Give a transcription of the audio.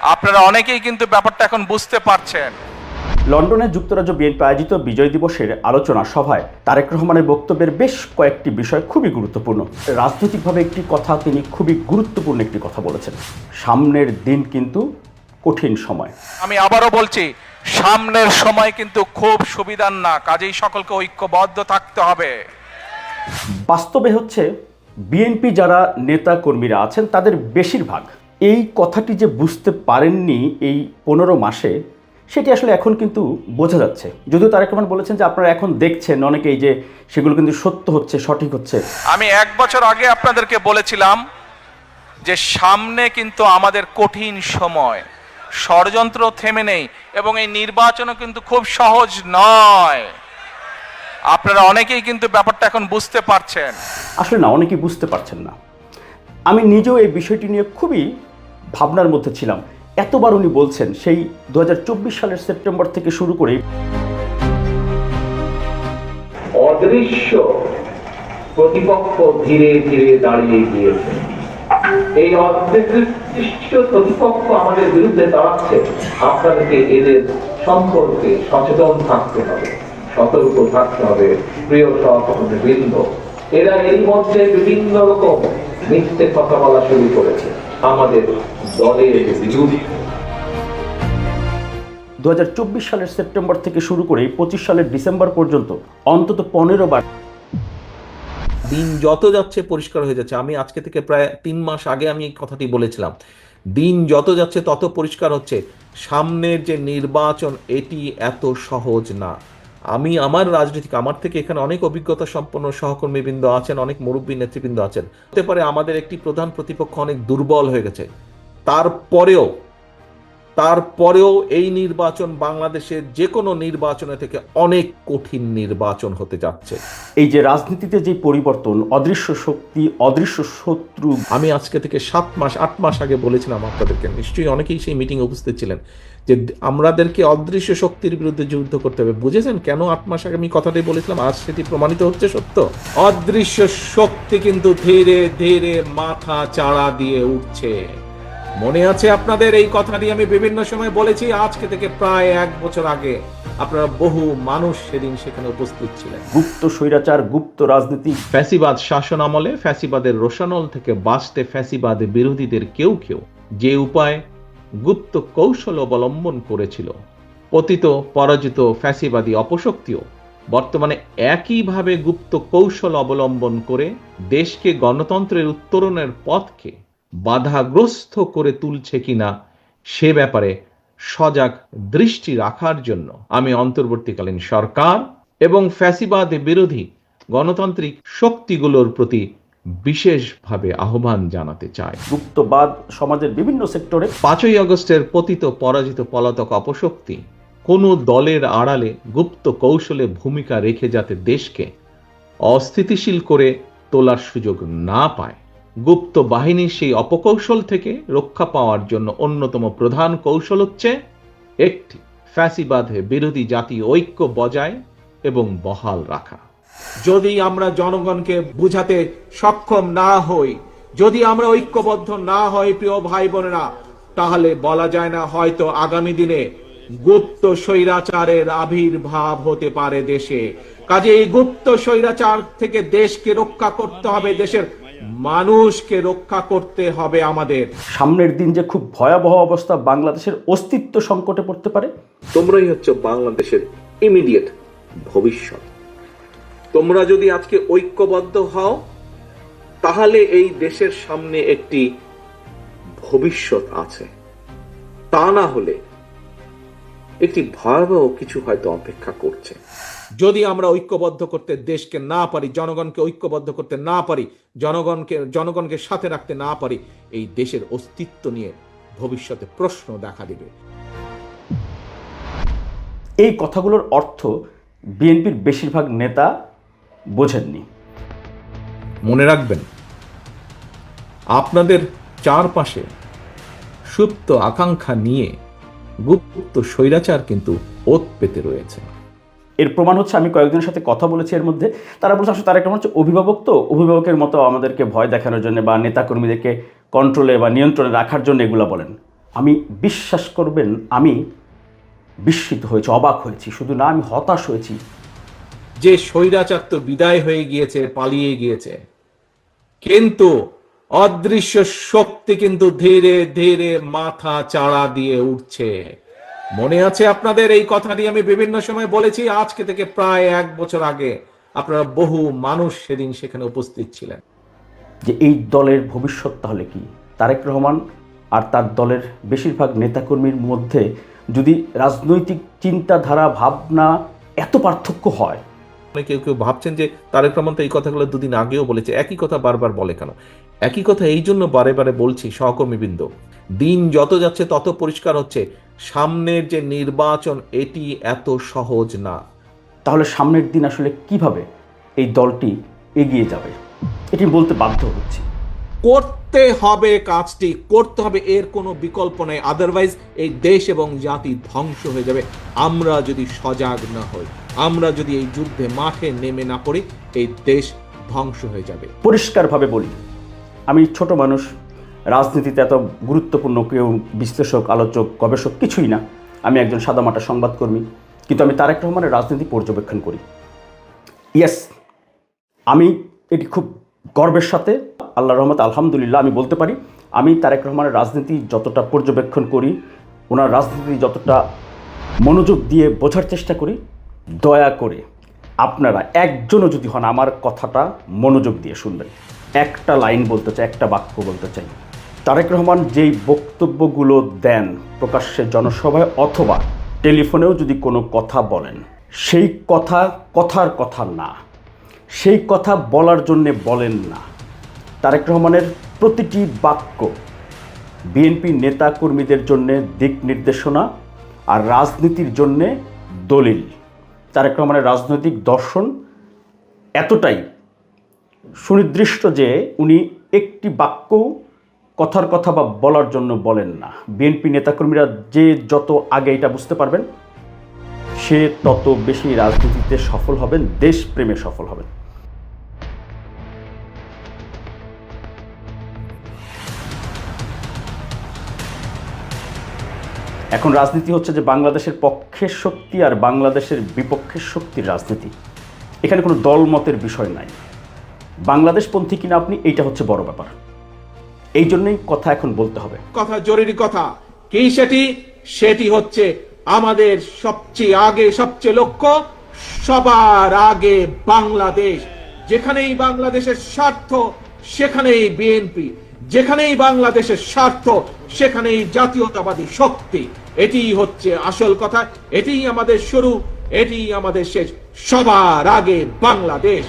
আপনারা অনেকেই কিন্তু ব্যাপারটা এখন বুঝতে পারছেন। লন্ডনে যুক্তরাজ্য বিএনপি আয়োজিত বিজয় দিবসের আলোচনা সভায় তারেক রহমানের বক্তব্যের বেশ কয়েকটি বিষয় খুবই গুরুত্বপূর্ণ। রাজনৈতিকভাবে একটি কথা তিনি খুবই গুরুত্বপূর্ণ একটি কথা বলেছেন, সামনের দিন কিন্তু কঠিন সময়। আমি আবারও বলছি, সামনের সময় কিন্তু খুব সুবিধার না, কাজেই সকলকে ঐক্যবদ্ধ থাকতে হবে। বাস্তবে হচ্ছে বিএনপি যারা নেতা কর্মীরা আছেন তাদের বেশিরভাগ এই কথাটি যে বুঝতে পারেননি এই 15 মাসে, সেটি আসলে এখন কিন্তু বোঝা যাচ্ছে। যদিও তারেক রহমান বলেছেন যে আপনারা এখন দেখছেন অনেকেই যে সেগুলো কিন্তু সত্য হচ্ছে, সঠিক হচ্ছে। আমি 1 বছর আগে আপনাদেরকে বলেছিলাম যে সামনে কিন্তু আমাদের কঠিন সময়, ষড়যন্ত্র থেমে নেই এবং এই নির্বাচনও কিন্তু খুব সহজ নয়। আপনারা অনেকেই কিন্তু ব্যাপারটা এখন বুঝতে পারছেন। আসলে না, অনেকেই বুঝতে পারছেন না। আমি নিজেও এই বিষয়টি নিয়ে খুবই ভাবনার মধ্যে ছিলাম। এতবার উনি বলছেন, সেই 2024 সালের সেপ্টেম্বর থেকে শুরু করে অদৃশ্য প্রতিপক্ষ ধীরে ধীরে দাঁড়িয়ে গিয়েছে। এই অদৃশ্য প্রতিপক্ষ আমাদের বিরুদ্ধে দাঁড়াচ্ছে। আপনাদেরকে এদের সম্পর্কে সচেতন থাকতে হবে, সতর্ক থাকতে হবে। প্রিয় সহকর্মীবৃন্দ, এরা এর মধ্যে বিভিন্ন রকম মিথ্যে কথা বলা শুরু করেছে আমাদের দলের বিরুদ্ধে। 2024 সালের সেপ্টেম্বর থেকে শুরু করে 25 সালের ডিসেম্বর পর্যন্ত অন্তত 15 বার দিন যত যাচ্ছে পরিষ্কার হয়ে যাচ্ছে। আমি আজকে থেকে প্রায় 3 মাস আগে আমি এই কথাটি বলেছিলাম। দিন যত যাচ্ছে তত পরিষ্কার হচ্ছে সামনের যে নির্বাচন এটি এত সহজ না। আমি আমার রাজনীতিক, আমার থেকে এখানে অনেক অভিজ্ঞতা সম্পন্ন সহকর্মীবৃন্দ আছেন, অনেক মুরব্বী নেতৃবৃন্দ আছেন। হতে পারে আমাদের একটি প্রধান প্রতিপক্ষ অনেক দুর্বল হয়ে গেছে, তারপরেও এই নির্বাচন বাংলাদেশের যে কোনো নির্বাচনের থেকে অনেক কঠিন নির্বাচন হতে যাচ্ছে। এই যে রাজনীতিতে যে পরিবর্তন, অদৃশ্য শক্তি, অদৃশ্য শত্রু। আমি আজকে থেকে 7 মাস 8 মাস আগে বলেছিলাম আপনাদেরকে, নিশ্চয়ই অনেকেই সেই মিটিং উপস্থিত ছিলেন, যে আমাদেরকে অদৃশ্য শক্তির বিরুদ্ধে যুদ্ধ করতে হবে। বুঝেছেন কেন 8 মাস আগে আমি কথাটি বলেছিলাম? আজ সেটি প্রমাণিত হচ্ছে সত্য। অদৃশ্য শক্তি কিন্তু ধীরে ধীরে মাথা চাড়া দিয়ে উঠছে। মনে আছে আপনাদের? এই কথাটি আমি বিভিন্ন সময় বলেছি, আজকে থেকে প্রায় 1 বছর আগে। আপনারা বহু মানুষ সেদিন সেখানে উপস্থিত ছিলেন। গুপ্ত স্বৈরাচার, গুপ্ত রাজনীতি, ফ্যাসিবাদ শাসন আমলে ফ্যাসিবাদের রোশানল থেকে বাঁচতে ফ্যাসিবাদ বিরোধীদের কেউ কেউ যে উপায় গুপ্ত কৌশল অবলম্বন করেছিল, পতিত পরাজিত ফ্যাসিবাদী অপশক্তিও বর্তমানে একইভাবে গুপ্ত কৌশল অবলম্বন করে দেশকে গণতন্ত্রের উত্তরণের পথকে বাধাগ্রস্ত করে তুলছে কিনা সে ব্যাপারে সজাগ দৃষ্টি রাখার জন্য আমি অন্তর্বর্তীকালীন সরকার এবং ফ্যাসিবাদ বিরোধী গণতান্ত্রিক শক্তিগুলোর প্রতি বিশেষভাবে আহ্বান জানাতে চাই। গুপ্তবাদ সমাজের বিভিন্ন সেক্টরে। 5ই আগস্টের পতিত পরাজিত পলাতক অপশক্তি কোনো দলের আড়ালে গুপ্ত কৌশলে ভূমিকা রেখে যাতে দেশকে অস্থিতিশীল করে তোলার সুযোগ না পায়, গুপ্ত বাহিনীর সেই অপকৌশল থেকে রক্ষা পাওয়ার জন্য অন্যতম প্রধান কৌশল হচ্ছে একটি, ফ্যাসিবাদ বিরোধী জাতীয় ঐক্য বজায় এবং বহাল রাখা। যদি আমরা জনগণকে বুঝাতে সক্ষম না হই, যদি আমরা ঐক্যবদ্ধ না হই প্রিয় ভাই বোনেরা, তাহলে বলা যায় না হয়তো আগামী দিনে গুপ্ত স্বৈরাচারের আবির্ভাব হতে পারে দেশে। কাজে এই গুপ্ত স্বৈরাচার থেকে দেশকে রক্ষা করতে হবে, দেশের মানুষকে রক্ষা করতে হবে আমাদের। সামনের দিন যে খুব ভয়াবহ অবস্থা, বাংলাদেশের অস্তিত্ব সংকটে পড়তে পারে। তোমরাই হচ্ছে বাংলাদেশের ইমিডিয়েট ভবিষ্যৎ। তোমরা যদি আজকে ঐক্যবদ্ধ হও তাহলে এই দেশের সামনে একটি ভবিষ্যৎ আছে, তা না হলে একটি ভয়াবহ কিছু হয়তো অপেক্ষা করছে। যদি আমরা ঐক্যবদ্ধ করতে দেশকে না পারি, জনগণকে ঐক্যবদ্ধ করতে না পারি, জনগণকে সাথে রাখতে না পারি, এই দেশের অস্তিত্ব নিয়ে ভবিষ্যতে প্রশ্ন দেখা দিবে। এই কথাগুলোর অর্থ বিএনপির বেশিরভাগ নেতা বোঝেননি। মনে রাখবেন, আপনাদের চারপাশে সুপ্ত আকাঙ্ক্ষা নিয়ে গুপ্ত স্বৈরাচার কিন্তু ওত পেতে রয়েছে। এর প্রমাণ হচ্ছে, আমি কয়েকজনের সাথে কথা বলেছি, এর মধ্যে তারা বলছে আসলে তারা একটা হচ্ছে অভিভাবক, তো অভিভাবকের মতো আমাদেরকে ভয় দেখানোর জন্য বা নেতাকর্মীদেরকে কন্ট্রোলে বা নিয়ন্ত্রণে রাখার জন্য এগুলো বলেন। আমি বিশ্বাস করবেন, আমি বিস্মিত হয়েছি, অবাক হয়েছি, শুধু না আমি হতাশ হয়েছি। যে স্বৈরাচার তো বিদায় হয়ে গিয়েছে, পালিয়ে গিয়েছে, কিন্তু অদৃশ্য শক্তি কিন্তু ধীরে ধীরে মাথা চাড়া দিয়ে উঠছে। মনে আছে আপনাদের এই কথাটি আমি বিভিন্ন সময় বলেছি, আজকে থেকে প্রায় 1 বছর আগে আপনারা বহু মানুষ সেদিন সেখানে উপস্থিত ছিলেন। যে এই দলের ভবিষ্যৎ তাহলে কি? তারেক রহমান আর তার দলের বেশিরভাগ নেতাকর্মীর মধ্যে যদি রাজনৈতিক চিন্তাধারা, ভাবনা এত পার্থক্য হয়, কেউ কেউ ভাবছেন যে তারেক রহমান তো এই কথাগুলো দুদিন আগেও বলেছে, একই কথা বারবার বলে কেন? একই কথা এই জন্য বারে বারে বলছি সহকর্মীবৃন্দ, দিন যত যাচ্ছে তত পরিষ্কার হচ্ছে সামনের যে নির্বাচন এটি এত সহজ না। তাহলে সামনের দিন আসলে কিভাবে এই দলটি এগিয়ে যাবে এটি বলতে বাধ্য হচ্ছি। করতে হবে, কাজটি করতে হবে, এর কোনো বিকল্প নেই। আদারওয়াইজ এই দেশ এবং জাতি ধ্বংস হয়ে যাবে আমরা যদি সজাগ না হই, আমরা যদি এই যুদ্ধে মাঠে নেমে না পড়ি, এই দেশ ধ্বংস হয়ে যাবে। পরিষ্কারভাবে বলি, আমি ছোট মানুষ, রাজনীতিতে এত গুরুত্বপূর্ণ কেউ বিশ্লেষক, আলোচক, গবেষক কিছুই না। আমি একজন সাদামাটা সংবাদকর্মী, কিন্তু আমি তারেক রহমানের রাজনীতি পর্যবেক্ষণ করি। ইয়েস, আমি এটি খুব গর্বের সাথে, আল্লাহর রহমত আলহামদুলিল্লাহ আমি বলতে পারি, আমি তারেক রহমানের রাজনীতি যতটা পর্যবেক্ষণ করি, ওনার রাজনীতি যতটা মনোযোগ দিয়ে বোঝার চেষ্টা করি, দয়া করে আপনারা একজনও যদি হন আমার কথাটা মনোযোগ দিয়ে শুনবেন। একটা লাইন বলতে চাই, একটা বাক্য বলতে চাই। তারেক রহমান যেই বক্তব্যগুলো দেন প্রকাশ্যে জনসভায় অথবা টেলিফোনেও যদি কোনো কথা বলেন, সেই কথার কথা না, সেই কথা বলার জন্যে বলেন না। তারেক রহমানের প্রতিটি বাক্য বিএনপি নেতা কর্মীদের জন্যে দিক নির্দেশনা আর রাজনীতির জন্যে দলিল। তারেক রহমানের রাজনৈতিক দর্শন এতটাই সুনির্দিষ্ট যে উনি একটি বাক্য কথার কথা বা বলার জন্য বলেন না। বিএনপি নেতাকর্মীরা যে যত আগে এটা বুঝতে পারবেন, সে তত বেশি রাজনীতিতে সফল হবেন, দেশপ্রেমে সফল হবেন। এখন রাজনীতি হচ্ছে যে বাংলাদেশের পক্ষের শক্তি আর বাংলাদেশের বিপক্ষের শক্তির রাজনীতি। এখানে কোনো দলমতের বিষয় নাই। বাংলাদেশপন্থী কিনা আপনি, এইটা হচ্ছে বড় ব্যাপার। এই জন্যই কথা এখন বলতে হবে। কথা জরুরি কথা কি সেটি হচ্ছে আমাদের সবচেয়ে লক্ষ্য, সবার আগে বাংলাদেশ। যেখানেই বাংলাদেশের স্বার্থ সেখানেই বিএনপি, যেখানেই বাংলাদেশের স্বার্থ সেখানেই জাতীয়তাবাদী শক্তি। এটিই হচ্ছে আসল কথা, এটিই আমাদের শুরু, এটিই আমাদের শেষ। সবার আগে বাংলাদেশ।